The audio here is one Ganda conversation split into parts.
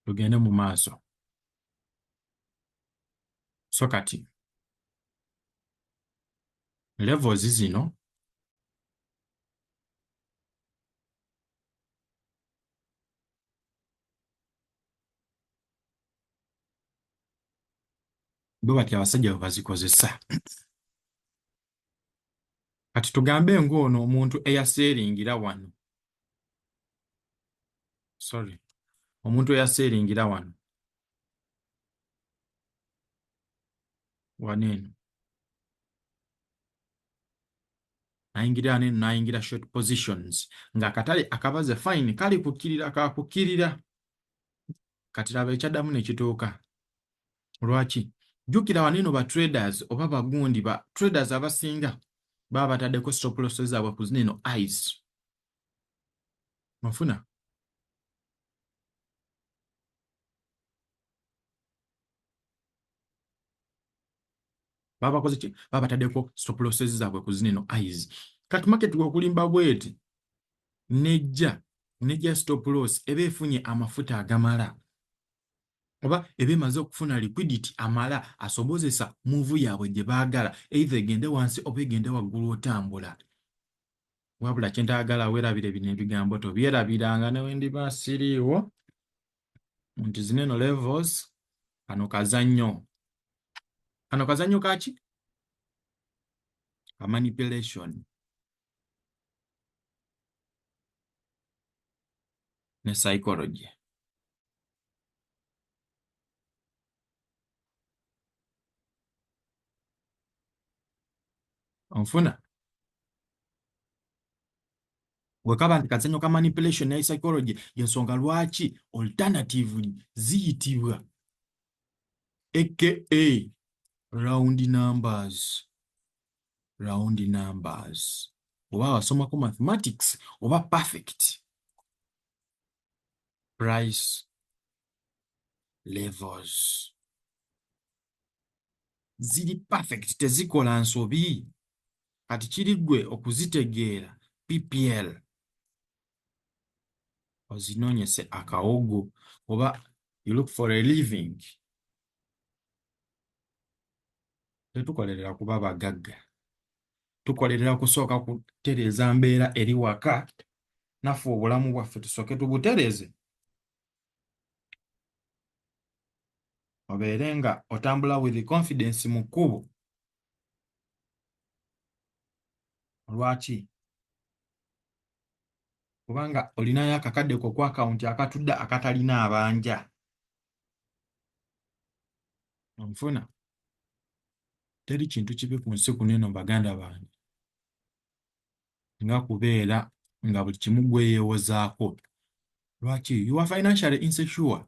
tugende mu maaso. So kati levels zino bwe bati abasajja bwe bazikozesa. Kati tugambe ng'ono omuntu eyaseeringira wano. Sorry. Omuntu eyaseeringira wano. Wano eno. Nayingira wano eno nayingira short positions. Ng'akatale akabaze fine kali kukkirira kakukkirira. Kati laba ekyaddamu ne kituuka. Lwaki? Jjukira wano eno ba traders oba bagundi ba traders abasinga baba bataddeko stop losses zaabwe ku zino eno eyes. Mufuna? Baba bakoze ki? Baba bataddeko stop losses zaabwe ku zino eno eyes. Kati market okulimba bweti nejja stop loss eba efunye amafuta agamala. Oba eba emaze okufuna liquidity amala asobozesa move yaabwe gye baagala either egende wansi oba egende waggulu otambula. Wabula kye ntaagala weerabire bino ebigambo tobyerabiranga ne wendiba siriiwo nti zino eno levels kano kazannyo. Kano kazannyo kaki? Ka manipulation ne psychology. Onfuna? Wekaba nti kazannyo ka manipulation ne psychology yensonga lwaki alternative ziyitibwa aka round numbers. Round numbers. Oba wasomako mathematics oba perfect. Price levels. Ziri perfect tezikola nsobi. Kati kiri ggwe okuzitegeera PPL. Ozinoonyese akawogo oba you look for a living. Tetukolerera kuba bagagga. Tukolerera kusooka kutereeza mbeera eri waka naffe obulamu bwaffe tusooke tubutereeze. Obeere nga otambula with confidence mu kkubo. Lwaki? Kubanga olinayo akakadde ko ku akawunti akatudde akatalina abanja. Onfuna? Teri kintu kibi ku nsi kuno eno baganda bange nga kubeera nga buli kimu gweyeewozaako. Lwaki? You are financially insecure.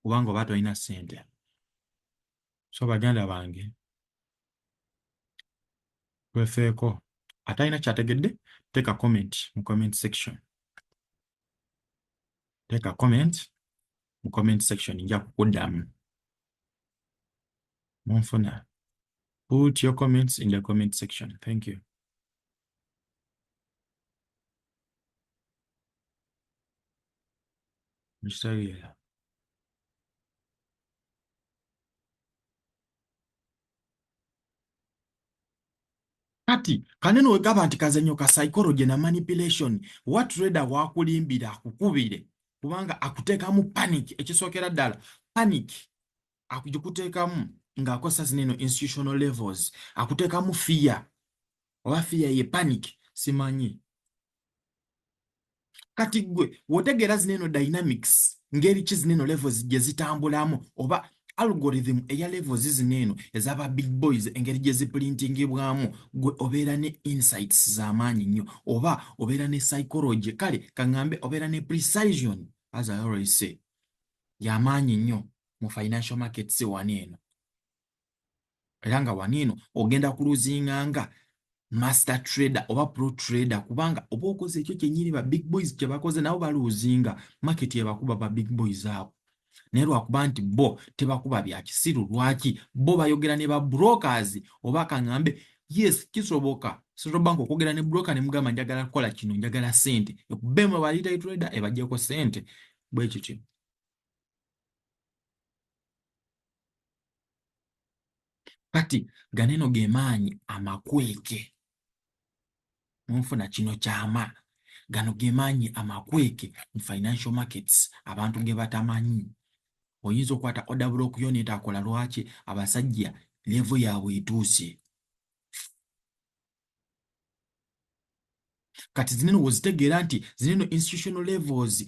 Kubanga oba tolina ssente. So baganda bange twefeeko. Atalina kyategedde teeka comment mu comment section. Teeka comment mu comment section nja kukuddamu. Munfuna. Put your comments in the comment section. Thank you. Mr. Kati kaneno wegaba nti kazannyo ka psychology na manipulation wa trader wakulimbira akukubire kubanga akuteekamu panic ekisookera ddala panic akugikuteekamu ng'akozesa zino institutional levels akuteekamu fear oba fear ye panic simanyi. Kati gwe wotegeera zino dynamics ngeri ki zino levels gye zitambulamu oba algorithm eya levels zino ez'aba big boys engeri gye ziprintingibwamu gwe obeera ne insights z'amaanyi nnyo oba obeera ne psychology kale kaŋŋambe obeera ne precision as I always say y'amaanyi nnyo mu financial markets wano eno era nga wano eno ogenda kuluzinganga master trader oba pro trader kubanga oba okoze ekyo kyennyini ba big boys kye bakoze nabo baluzinga market ebakuba ba big boys abo. Naye lwakuba nti bo tebakuba bya kisiru lwaki bo bayogera ne ba brokers oba kaŋŋambe yes kisoboka Central Bank okwogera ne broker ne mugamba njagala kukola kino njagala ssente ekubbeemu aba retail trader ebaggyeko ssente bwe kityo. Kati ganeno ge maanyi amakweke munfuna kino kyama gano ge maanyi amakweke mu financial markets abantu ge batamanyi. Oyinza okukwata order block yo neetaakola lwaki abasajja level yaabwe etuuse. Kati zineno wozitegeera nti zineno institutional levels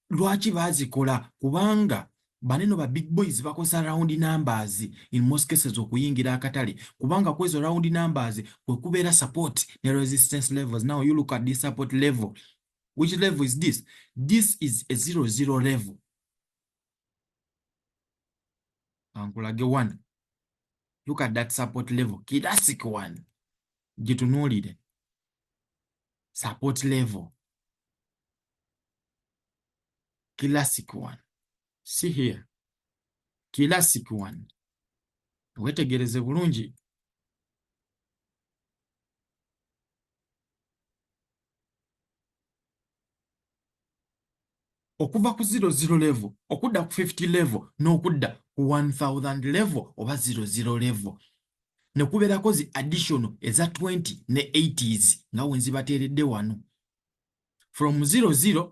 lwaki baazikola kubanga baneno ba big boys bakosa round numbers in most cases okuyingira akatale kubanga kwezo round numbers kwe kubeera support ne resistance levels. Now you look at this support level. Which level is this? This is a 0-0 level. Ankulage one. Look at that support level. Classic one. Gitunuulire. Support level. Classic one. See here. Classic one. Wetegereze bulungi. Okuva ku 0-0 level, okudda ku 50 level, n'okudda ku 1000 level oba 0-0 level. Ne kubeerako zi additional eza 20 ne 80s nga we nzibateeredde wano. From 0-0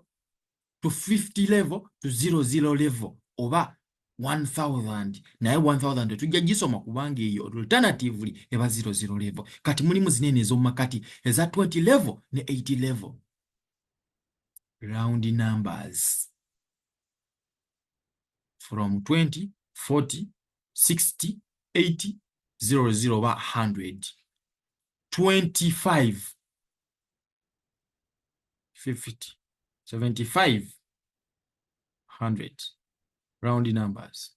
to 50 level to 0-0 level oba 1000. Naye 1000 tetujja gisoma kubanga eyo alternatively eba 0-0 level. Kati mulimu zinene ez'omumakati eza 20 level ne 80 level. Round numbers from 20, 40, 60, 80, 00 oba 100, 25, 50, 75, 100. Round numbers.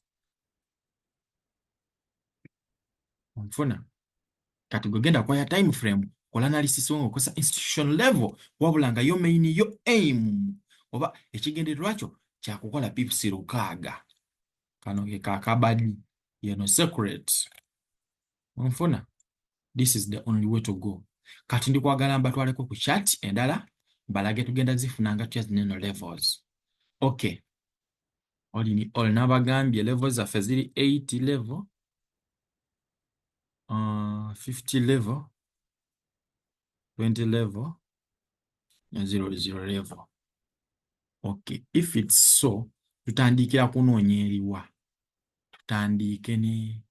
Onfuna. Kati gogenda kwa ya time frame kola analysis okosa institution level wabula nga yo main yo aim oba ekigendererwa kyo kya kukola pips lukaaga. Kano ke kakabadi yeno secret. Onfuna. This is the only way to go. Kati ndi kwagala mbatwaleko ku chat endala balage tugenda zifunanga tya zineno levels. Okay. Oli nabagambye levels zaffe ziri 80 level, 50 level, 20 level, and 0-0 level. Okay. If it's so, tutandikira kunoonya eriwa. Tutandike ne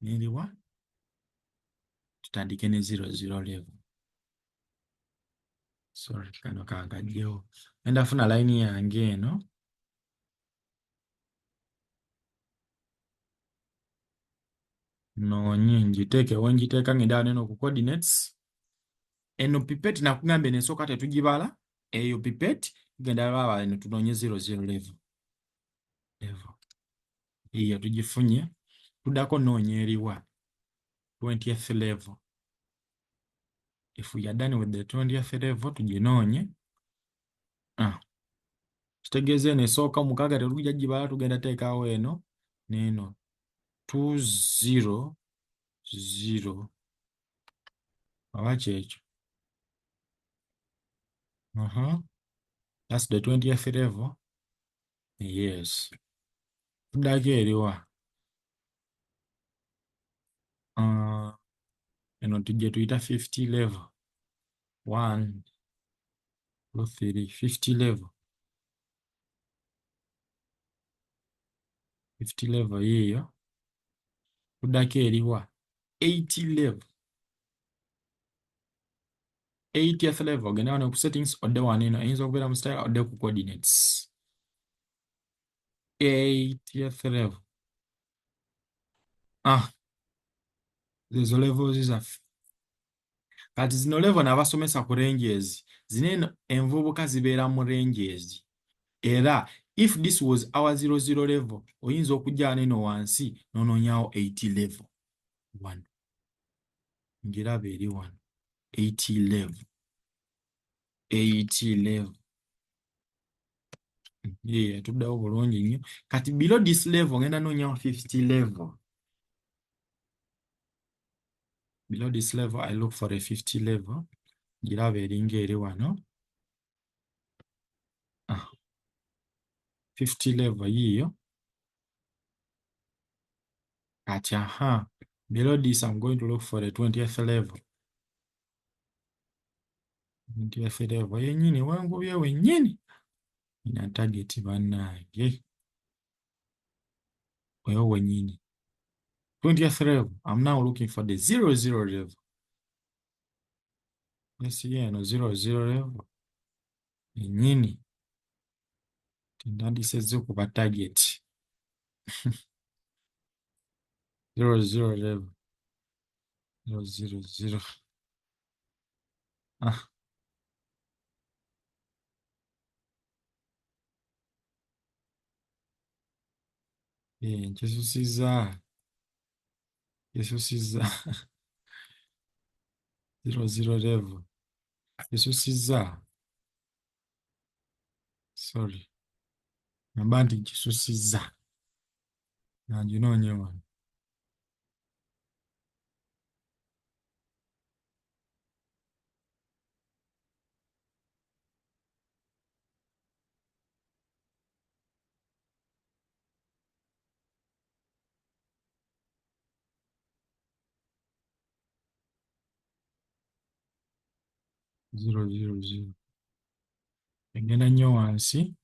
eriwa? Tutandike ne 0-0 level. Sorry, kano kagaddewo. Ndafuna line yange eno. Noonye njiteekewo njiteeka ngenda neno ku coordinates. Eno pipette nakugambye nesooka tetugibala. Eyo pipette tugenda baba eno tunoonye 0-0 level. Iyo tugifunye. Tuddako noonya eriwa. 20th level. If we are done with the 20th level, tuginoonye. Kitegeeza eno esooka mukaaga tetujja gibala tugenda teekaawo eno n'eno 2-0-0 oba kyekyo. That's the 20th level. Yes. Tuddako eriwa. Eno tujje tuyita 50 level. 1, 2, 3, 50 level. 50 level yiyo. Tuddako eriwa. 80 level. 80th level. Genda wano ku settings odde wano eno. Eyinza okubeera mu style odde ku coordinates. 80th level. Ezo levels zaffe. Kati zino level n'abasomesa ku ranges. Zino envubuka zibeera mu ranges. Era if this was our 0-0 level, oyinza okujja neno wansi n'onoonyawo 80 level. 1. Ngiraba eri 1. 80 level. 80 level. Yeah, tuddawo bulungi nnyo. Kati below this level ngenda noonyawo 50 level. Below this level, I look for a 50 level. Giraba eringa eri wano. 50 level yiyo. Kati below this, I'm going to look for the 20th level. 20th level yenyini wangubye wenyini. Ina target bannange. Weyo wenyini. 20th level. I'm now looking for the 00 level. Yes, yeah, no 00 level. Yenyini. Tindandisezze kuba target. 00 level. 000. Nkyususiza. 00 level. Nkyususiza. Sorry. Namba nti nkyususiza. Nanginoonye wano. Zero. Egenda nnyo wansi.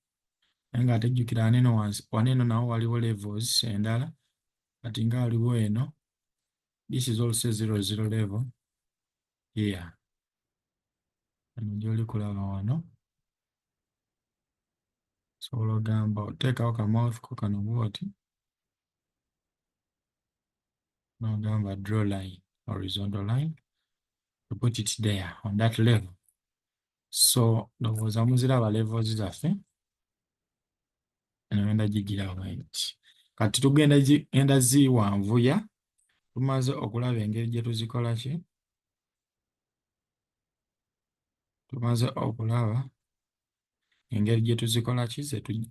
Naye ng'ate jjukira waneeno wansi. Waneeno nawo waliwo levels endala. Kati nga waliwo eno. This is also 00 level. Here. Eno gy'oli kulaba wano. Sobola ogamba oteekawo kamouth ko kano bw'oti. N'ogamba draw line, horizontal line. To put it there on that level. So ndowooza muziraba levels zaffe. Eno ngenda gigira right. Kati tugenda ziwanvuya. Tumaze okulaba engeri gye tuzikola ki? Tumaze okulaba engeri gye tuzikola ki?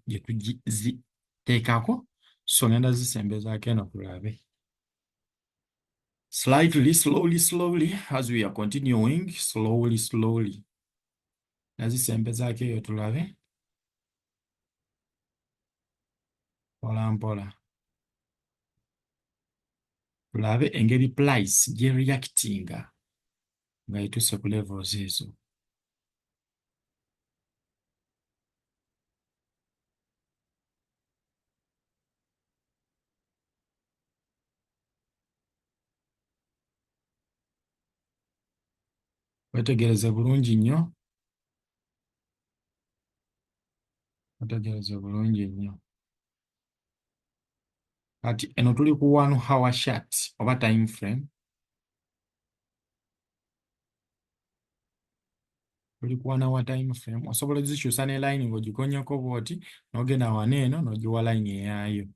Gye tuziteekako. So ngenda zisembezaako eno tulabe. Slightly, slowly, as we are continuing, slowly. Nazisembezaako eyo tulabe. Mpola. Tulabe engeri price gye reactinga nga etuuse ku levels ezo. Wetegereze bulungi nnyo. Kati eno tuli ku 1 hour chart oba time frame. Tuli ku 1 hour time frame. Osobola ozikyusa ne line ng'ogikonyeko bw'oti n'ogenda waneeno n'ogiwa line eyaayo.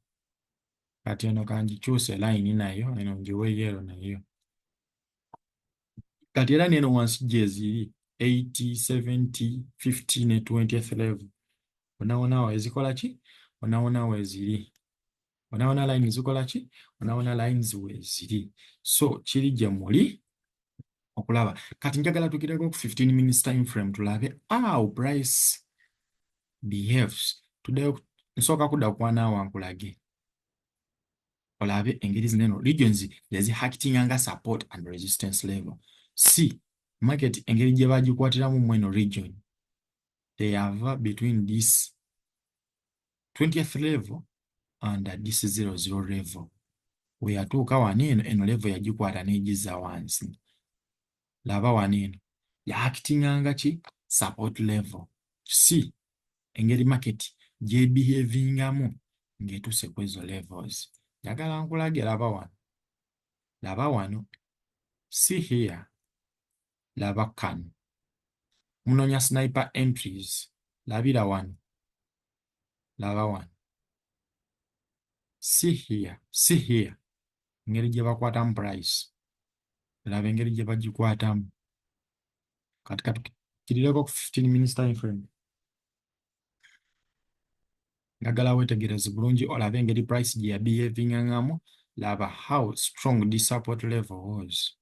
Kati eno kangikyuse line nayo eno ngiwe yellow nayo. Kati era n'eno wansi gye ziri 80, 70, 50 ne 20th level. Wona wezikola ki? Wona weziri. Wona line zikola ki? Wona lines weziri. So kiri gye muli okulaba. Kati njagala tugireko ku 15 minutes time frame tulabe how price behaves. Nsooka kudda ku 1 hour nkulage. Olabe engeri zineno regions yazihakitinga nga support and resistance level. See, market engeri gye bagikwatiramu mweno region. They have between this 20th level and this 00 level. Weyatuuka waneeno eno level yagikwata n'egizza wansi. Laba waneeno yahakitinganga ki? Support level. See, engeri market gye behavingamu ng'etuuse ku ezo levels. Njagala nkulage laba wano. See here. Laba kano. Munoonya sniper entries. Labira wano. Laba wano. See here. Engeri gye bakwatamu price. Laba engeri gye bagikwatamu. Kati kirireko ku 15 minutes time frame. Njagala wetegereze bulungi olabe engeri price gye yabehavingangamu. Laba how strong this support level was.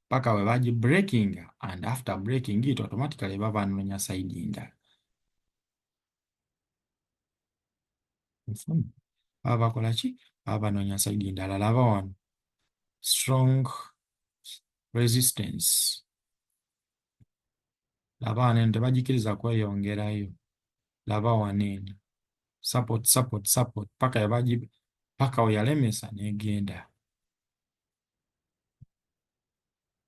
paka we bagi breaking and after breaking it automatically baba banonya side endala. Baba bakola ki? Baba banonya side endala. Laba wano strong resistance. Laba wano eno tebagikiriza kweyongerayo. Laba wano eno support paka we yalemesa negenda.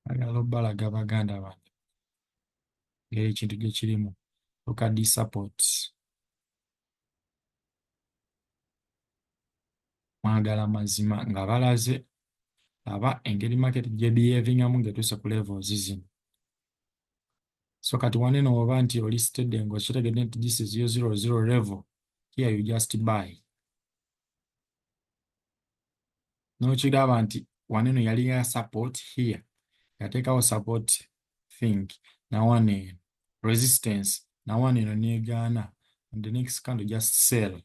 Agala obbalaga baganda bange ngeri ekintu gye kirimu. Look at this support. Mwagala mazima nga balaze aba engeri market gye behavingamu ng'etuuse ku levels zino. So kati wano eno oba nti oli listed ng'okitegedde nti this is your 0 level, here you just buy. N'okigamba nti wano eno yali ya support here, yateekawo support thing, na wano eno resistance, na wano eno negaana, and the next candle just sell.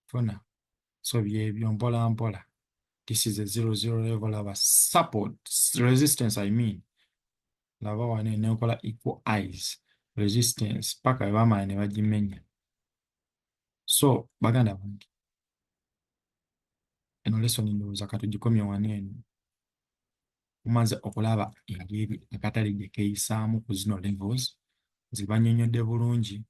Funa. So byebyo mpola mpola. This is a 0 level of a support, resistance I mean. Laba wano eno ekola equal eyes, resistance, paka bamala ne bagimenya. So baganda bange, eno lesson ndowooza katugikomye wano eno. Mumaze okulaba engeri akatale gye keeyisaamu ku zino levels, zibanyonyodde bulungi.